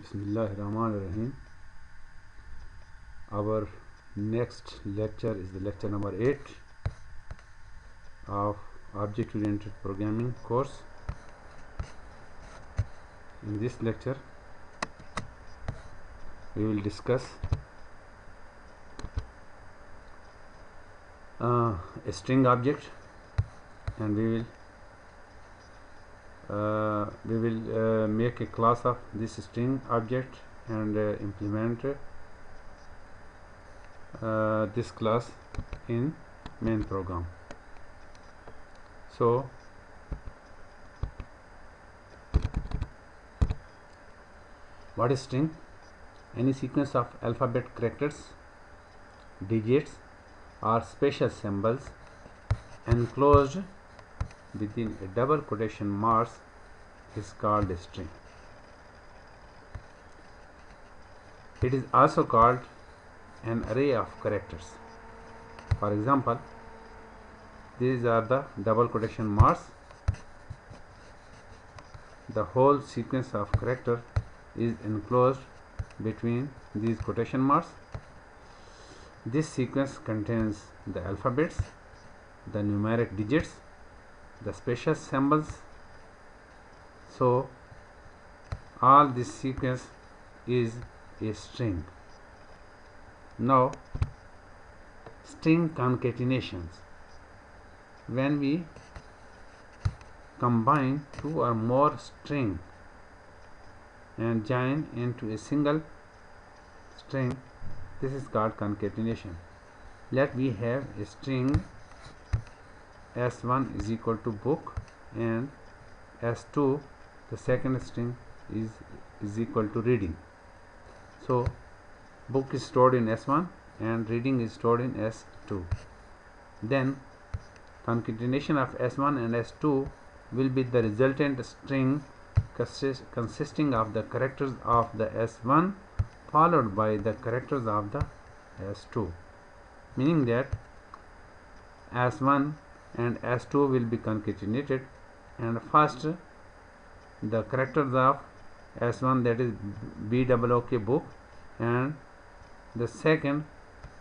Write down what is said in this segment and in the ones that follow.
Bismillahirrahmanirrahim. Our next lecture is the lecture number 8 of Object Oriented Programming course. In this lecture, we will discuss a string object, and we will make a class of this string object and implement this class in main program. So what is string? Any sequence of alphabet characters, digits or special symbols enclosed within a double quotation marks is called a string. It is also called an array of characters. For example, these are the double quotation marks. The whole sequence of characters is enclosed between these quotation marks. This sequence contains the alphabets, the numeric digits, the special symbols. So all this sequence is a string. Now, string concatenations. When we combine two or more strings and join into a single string, this is called concatenation. Let we have a string S1 is equal to book, and S2, the second string, is equal to reading. So book is stored in S1 and reading is stored in S2. Then concatenation of S1 and S2 will be the resultant string consisting of the characters of the S1 followed by the characters of the S2, meaning that S1 and S2 will be concatenated, and first the characters of S1, that is BOOK book, and the second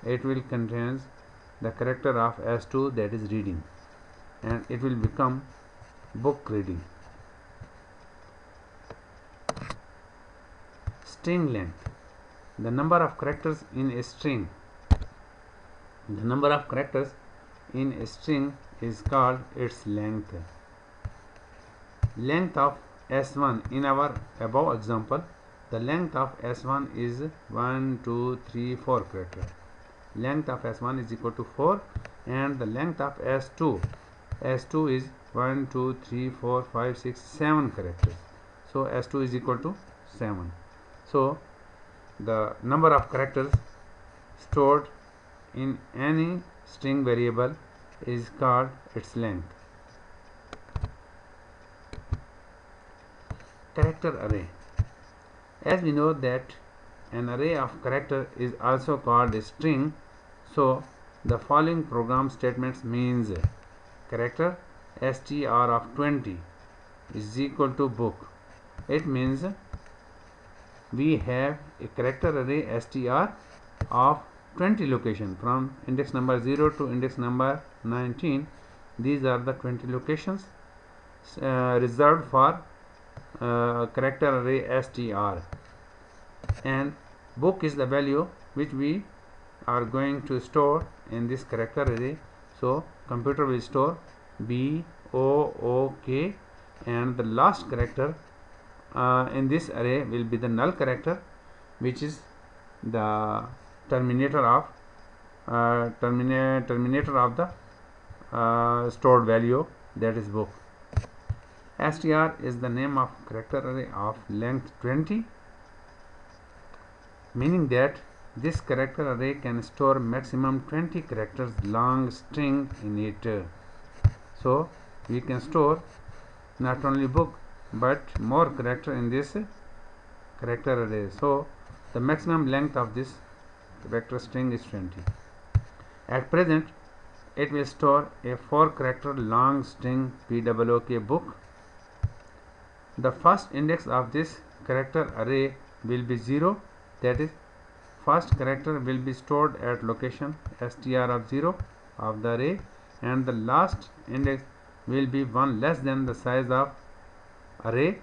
it will contains the character of S2, that is reading, and it will become book reading. String length. The number of characters in a string. The number of characters in a string is called its length. Length of S1 in our above example, the length of S1 is 1, 2, 3, 4 characters. Length of S1 is equal to 4, and the length of S2 is 1, 2, 3, 4, 5, 6, 7 characters. So S2 is equal to 7. So the number of characters stored in any string variable is called its length. Character array. As we know that an array of character is also called a string, so the following program statements means character str of 20 is equal to book. It means we have a character array str of 20 location from index number 0 to index number 19. These are the 20 locations reserved for character array str, and book is the value which we are going to store in this character array. So computer will store BOOK, and the last character in this array will be the null character, which is the terminator of the stored value, that is book. str is the name of character array of length 20, meaning that this character array can store maximum 20 characters long string in it. So we can store not only book but more character in this character array. So the maximum length of this character string is 20. At present, it will store a 4 character long string BOOK. The first index of this character array will be 0, that is first character will be stored at location str of 0 of the array, and the last index will be 1 less than the size of array.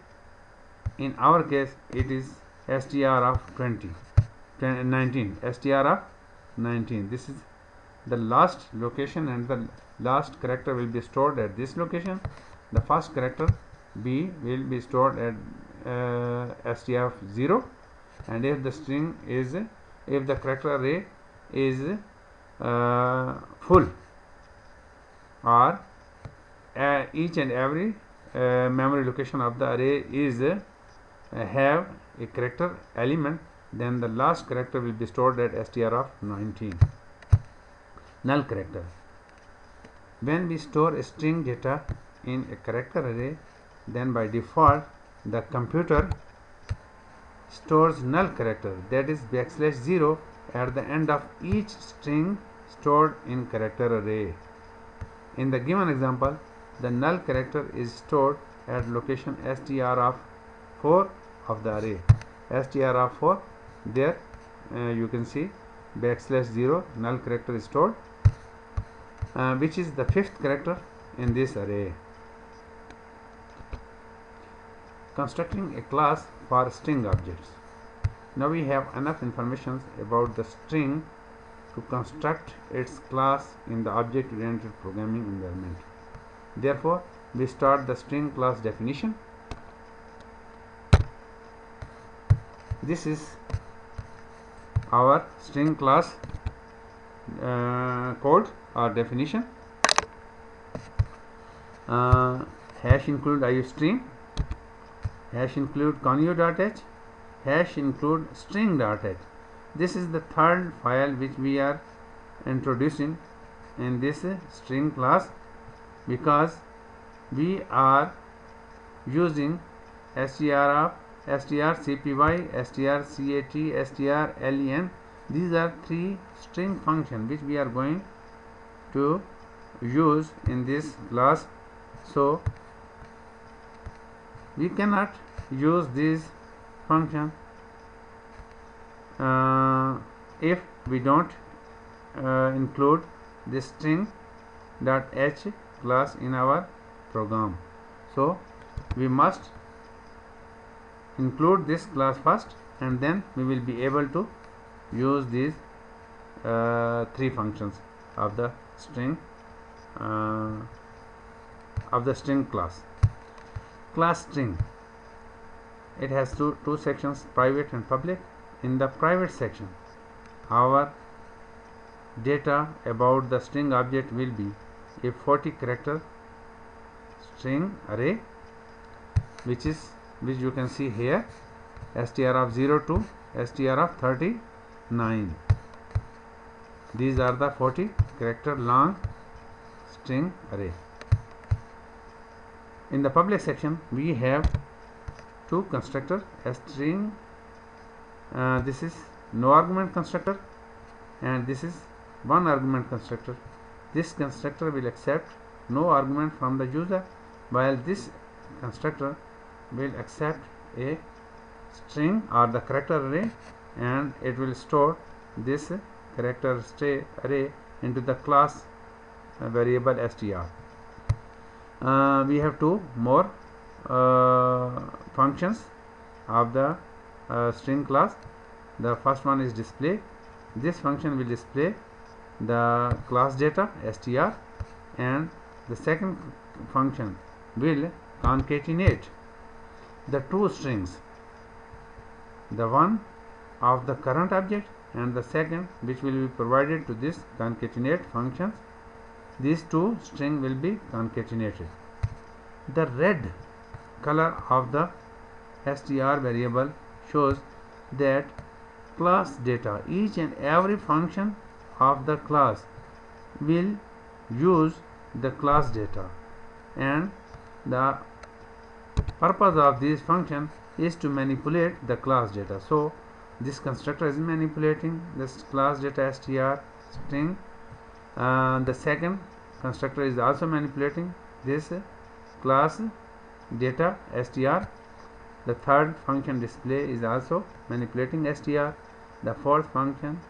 In our case it is str of 19, str of 19. This is the last location, and the last character will be stored at this location. The first character b will be stored at str of 0, and if the character array is full, or each and every memory location of the array is have a character element, then the last character will be stored at str of 19. Null character. When we store string data in a character array, then by default the computer stores null character, that is \0 at the end of each string stored in character array. In the given example, the null character is stored at location str of 4 of the array. Str of 4, there you can see \0 null character is stored, which is the 5th character in this array. Constructing a class for string objects. Now we have enough information about the string to construct its class in the object-oriented programming environment. Therefore, we start the string class definition. This is our string class code or definition. Hash include iostream, hash include conio.h, hash include string.h. This is the third file which we are introducing in this string class, because we are using strcpy, strcat, strlen. These are 3 string functions which we are going to use in this class. So we cannot use these functions if we don't include this string.h class in our program. So we must include this class first, and then we will be able to use these 3 functions of the string class. Class string, it has two sections, private and public. In the private section, our data about the string object will be a 40 character string array, which you can see here, str of 0 to str of 39. These are the 40 character long string array. In the public section, we have 2 constructor, a string, this is no argument constructor, and this is 1 argument constructor. This constructor will accept no argument from the user, while this constructor will accept a string or the character array, and it will store this character array into the class variable str. We have 2 more functions of the string class. The first one is display. This function will display the class data str, and the second function will concatenate the 2 strings, the one of the current object and the second which will be provided to this concatenate functions. These 2 strings will be concatenated. The red color of the str variable shows that class data, each and every function of the class will use the class data, and the purpose of this function is to manipulate the class data. So this constructor is manipulating this class data str string. The second constructor is also manipulating this class data str, The third function display is also manipulating str. The fourth function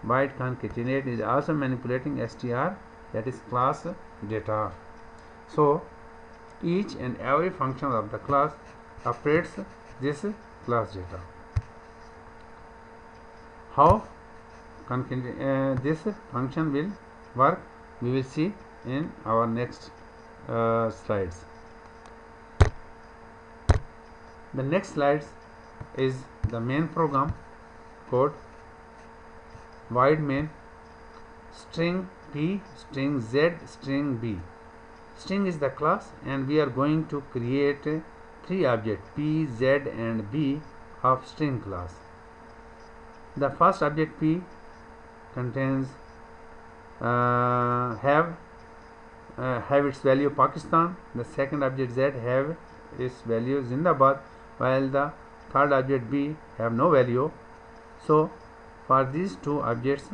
byte concatenate is also manipulating str, that is class data. So each and every function of the class operates this class data. How this function will work, we will see in our next slides. The next slides is the main program code. Void main, string p, string z, string b. String is the class, and we are going to create three objects p, z and b of string class. The first object p contains have its value Pakistan. The second object z have its value Zindabad, while the third object b have no value. So for these two objects,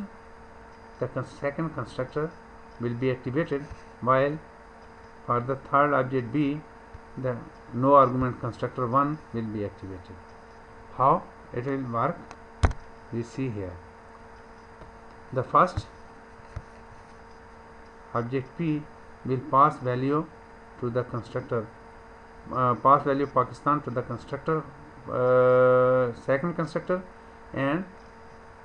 the second constructor will be activated, while for the third object b, the no argument constructor 1 will be activated. How it will work, we see here. The first object p will pass value to the constructor, pass value Pakistan to the constructor, second constructor, and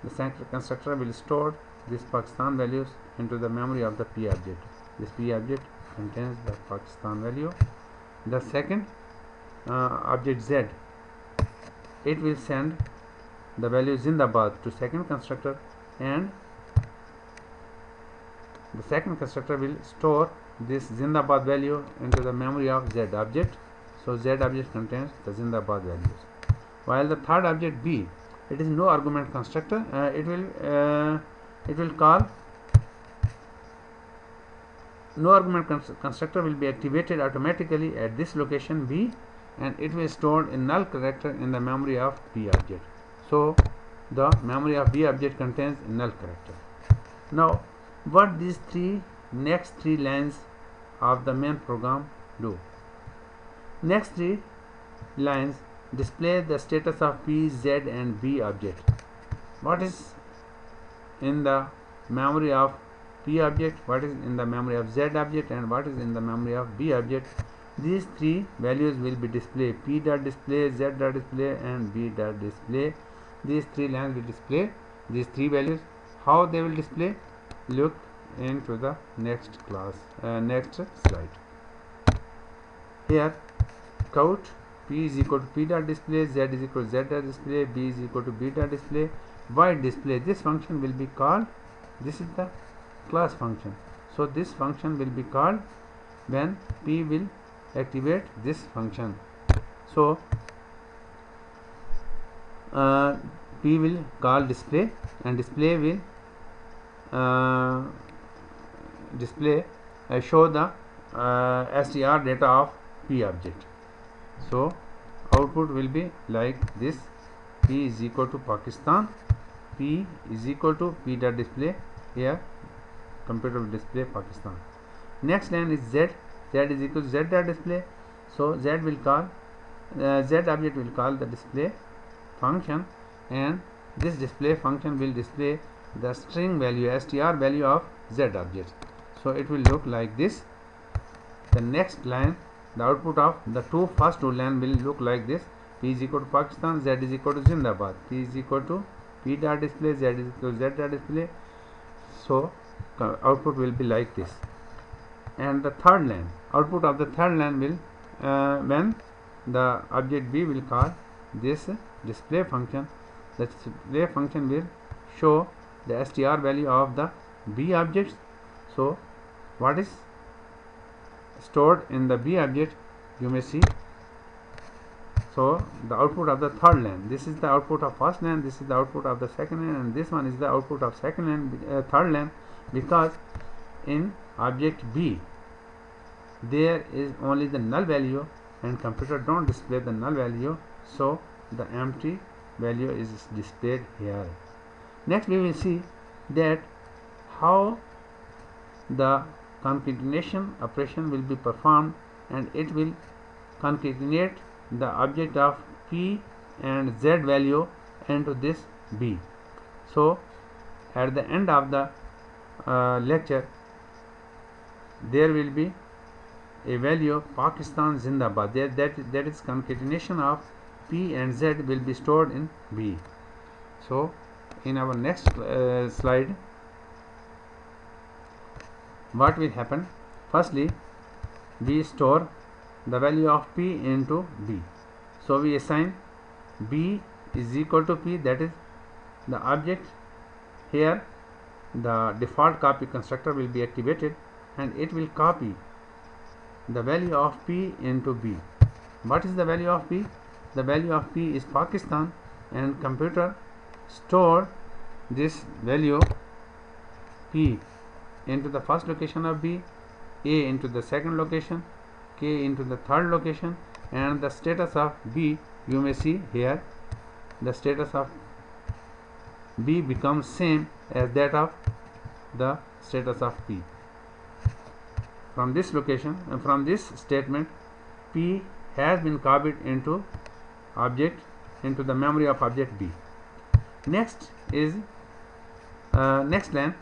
the second constructor will store this Pakistan values into the memory of the p object. This p object contains the Pakistan value. The second object z, it will send the value Zindabad to second constructor, and the second constructor will store this Zindabad value into the memory of z object. So z object contains the Zindabad values, while the third object b, it is no argument constructor. It will call no argument constructor will be activated automatically at this location b, and it will store a null character in the memory of b object. So the memory of b object contains a null character. Now what these next three lines of the main program do? Next three lines display the status of p, z and b object. What is in the memory of p object, what is in the memory of z object, and what is in the memory of b object. These three values will be displayed: p dot display, z dot display and b dot display. These three lines will display these three values. How they will display? Look into the next class, next slide. Here count p is equal to p dot display, z is equal to z dot display, b is equal to b dot display. Void display, this function will be called, this is the class function. So this function will be called when p will activate this function. So p will call display, and display will show the str data of p object. So output will be like this: p is equal to Pakistan, p is equal to p dot display. Here computer will display Pakistan. Next line is z, z is equal to z dot display. So z will call z object will call the display function, and this display function will display the string value, str value of z object. So it will look like this. The next line, the output of the first two line will look like this: p is equal to Pakistan, z is equal to Zindabad, p is equal to p dot display, z is equal to z dot display. So output will be like this. And the third line, output of the third line will when the object b will call this display function, the display function will show the str value of the b objects. So what is stored in the b object, you may see. So the output of the third line, this is the output of first line, this is the output of the second line, and this one is the output of second line, third line, because in object b there is only the null value, and computer don't display the null value, so the empty value is displayed here. Next we will see that how the concatenation operation will be performed, and it will concatenate the object of P and Z value into this B. So at the end of the lecture there will be a value Pakistan Zindabad. That is concatenation of P and Z will be stored in B. So in our next slide, what will happen? Firstly, we store the value of P into B. So we assign B is equal to P, that is the object. Here the default copy constructor will be activated and it will copy the value of P into B. What is the value of P? The value of P is Pakistan, and computer store this value P into the first location of B, A into the second location, K into the third location, and the status of B, you may see here the status of B becomes same as that of the status of P. From this location and from this statement, P has been copied into object, into the memory of object B. Next is next line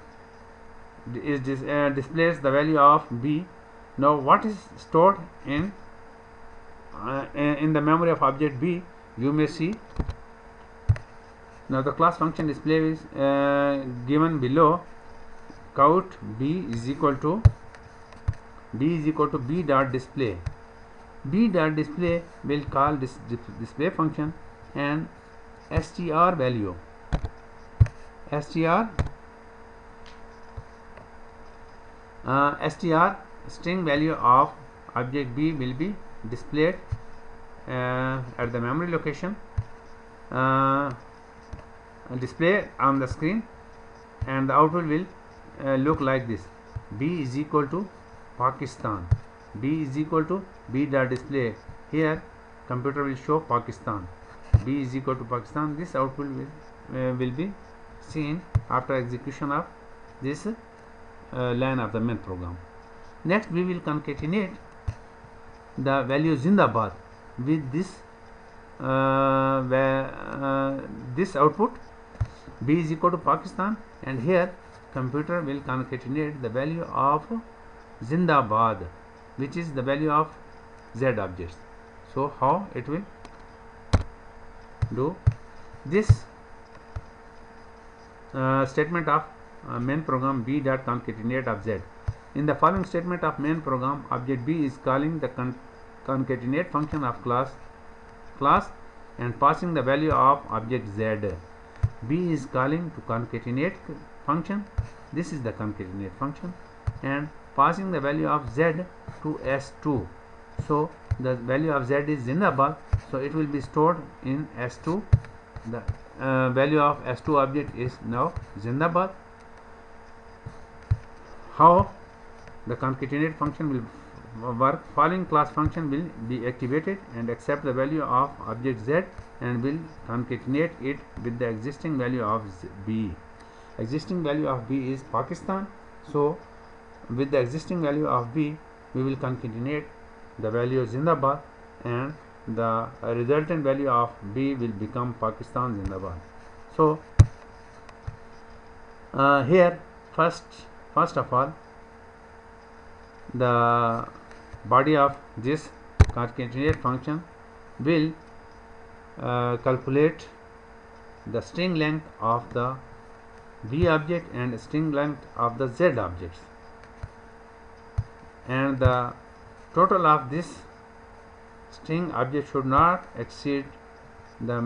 is displays the value of B. Now what is stored in the memory of object B? You may see. Now the class function display is given below. Count B is equal to B dot display. B dot display will call this display function and str value. str string value of object B will be displayed at the memory location, display on the screen, and the output will look like this. B is equal to Pakistan. B is equal to B dot display. Here computer will show Pakistan. B is equal to Pakistan. This output will be seen after execution of this line of the main program. Next we will concatenate the value Zindabad with this this output. B is equal to Pakistan, and here computer will concatenate the value of Zindabad, which is the value of Z objects. So how it will do this statement of main program B dot concatenate of Z. In the following statement of main program, object B is calling the concatenate function of class and passing the value of object Z. B is calling to concatenate function. This is the concatenate function, and passing the value of Z to S2. So the value of Z is Zindabad, so it will be stored in S2. The value of S2 object is now Zindabad. How the concatenate function will work? Following class function will be activated and accept the value of object Z and will concatenate it with the existing value of B. Existing value of B is Pakistan, so with the existing value of B we will concatenate the value Zindabad, and the resultant value of B will become Pakistan Zindabad. So here first of all, the body of this concatenate function will calculate the string length of the B object and string length of the Z objects, and the total of this string object should not exceed the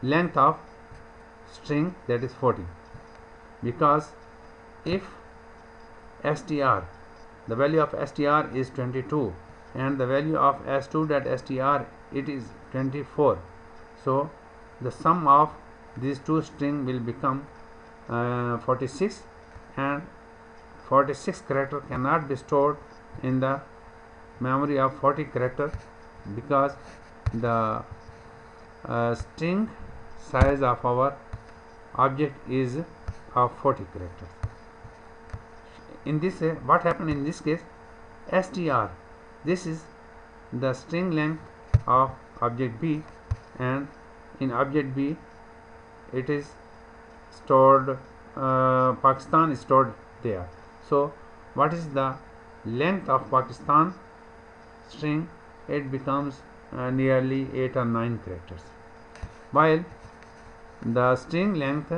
length of string, that is 40, because if str, the value of str is 22 and the value of s2.str it is 24, so the sum of these two strings will become 46, and 46 character cannot be stored in the memory of 40 character because the string size of our object is of 40 characters. In this what happened in this case, str, this is the string length of object B, and in object B it is stored, Pakistan is stored there. So what is the length of Pakistan string? It becomes nearly 8 or 9 characters, while the string length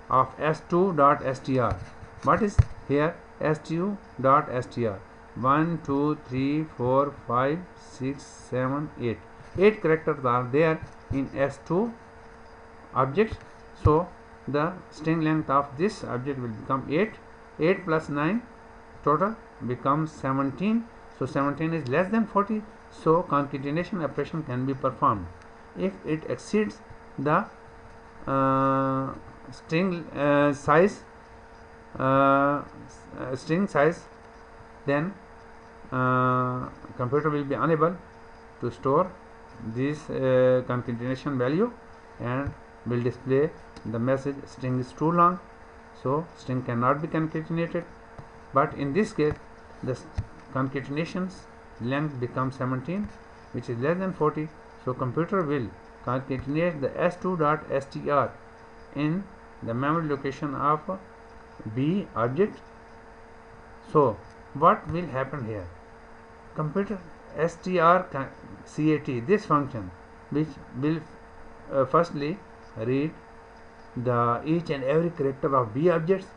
of s2.str, what is here? s2.str, 1 2 3 4 5 6 7 8 8 characters are there in s2 object. So the string length of this object will become 8. 8 plus 9 total becomes 17. So 17 is less than 40. So concatenation operation can be performed. If it exceeds the string size, then computer will be unable to store this concatenation value and will display the message string is too long, so string cannot be concatenated. But in this case, the concatenation's length becomes 17, which is less than 40. So computer will concatenate the s2.str in the memory location of B object. So what will happen here? Computer strcat, this function, which will firstly read the each and every character of B objects,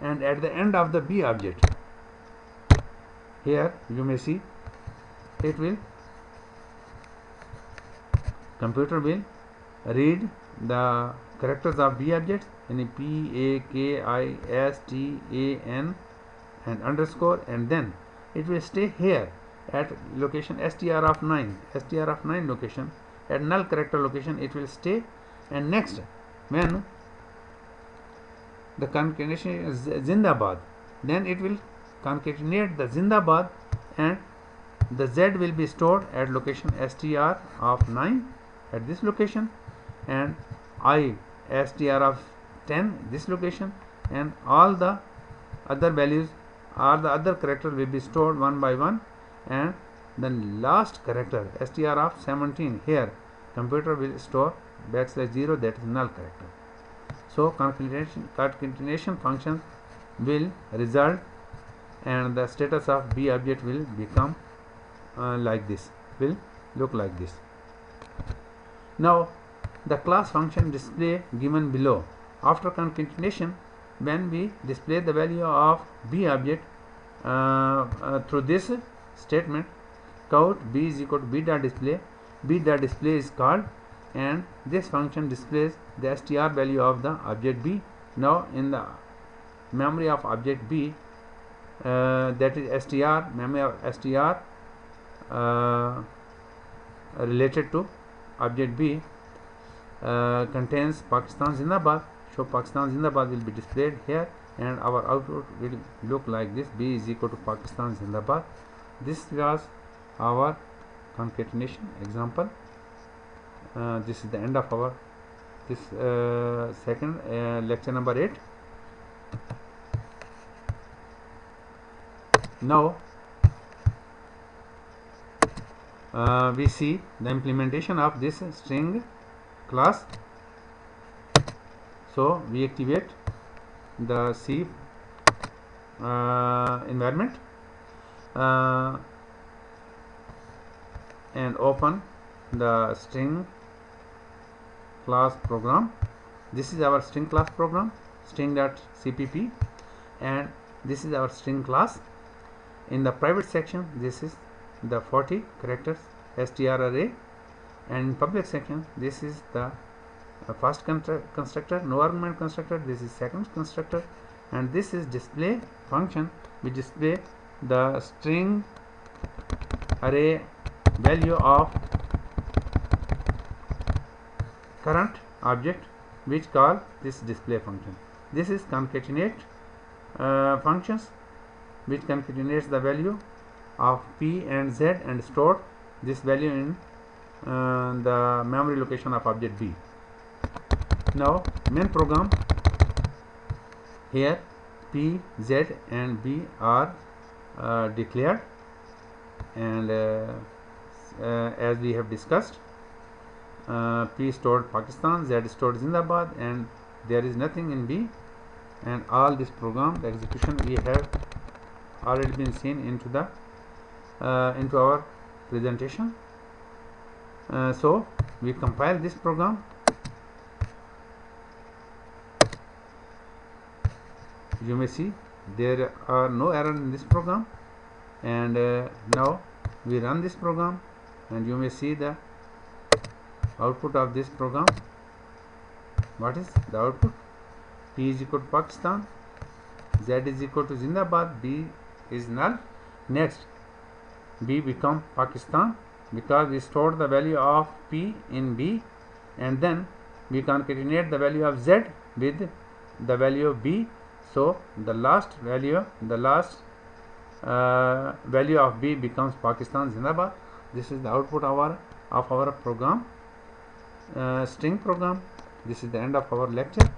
and at the end of the B object, here you may see, it will, computer will read the characters of B objects in P, A, K, I, S, T, A, N and underscore, and then it will stay here at location str of 9 location, at null character location it will stay. And next, when the concatenation is Zindabad, then it will concatenate the Zindabad, and the Z will be stored at location str of 9 at this location, and I str of 10 this location, and all the other values or the other characters will be stored one by one, and the last character str of 17 here computer will store \0, that is null character. So concatenation function will result, and the status of B object will become like this, will look like this. Now the class function display given below, after concatenation, when we display the value of B object through this statement, count B is equal to B.display. B.display is called, and this function displays the str value of the object B. Now in the memory of object B, that is str, memory of str related to object B contains Pakistan Zindabad. So Pakistan Zindabad will be displayed here, and our output will look like this: B is equal to Pakistan Zindabad. This was our concatenation example. This is the end of our this second lecture number 8. Now we see the implementation of this string class. So we activate the C environment and open the string class program. This is our string class program, string.cpp, and this is our string class. In the private section, this is the 40 characters str array, and in public section, this is the first constructor, no argument constructor, this is second constructor, and this is display function, which display the string array value of current object, which call this display function. This is concatenate functions, which concatenates the value of P and Z and store this value in the memory location of object B. Now main program, here P, Z and B are declared, and as we have discussed. P stored Pakistan, Z stored Zindabad, and there is nothing in B, and all this program, the execution, we have already been seen into the into our presentation. So we compile this program. You may see there are no error in this program, and now we run this program, and you may see the output of this program. What is the output? P is equal to Pakistan, Z is equal to Zindabad, B is null. Next, B become Pakistan because we stored the value of P in B, and then we concatenate the value of Z with the value of B. So the last value of B becomes Pakistan Zindabad. This is the output of our program, string program. This is the end of our lecture.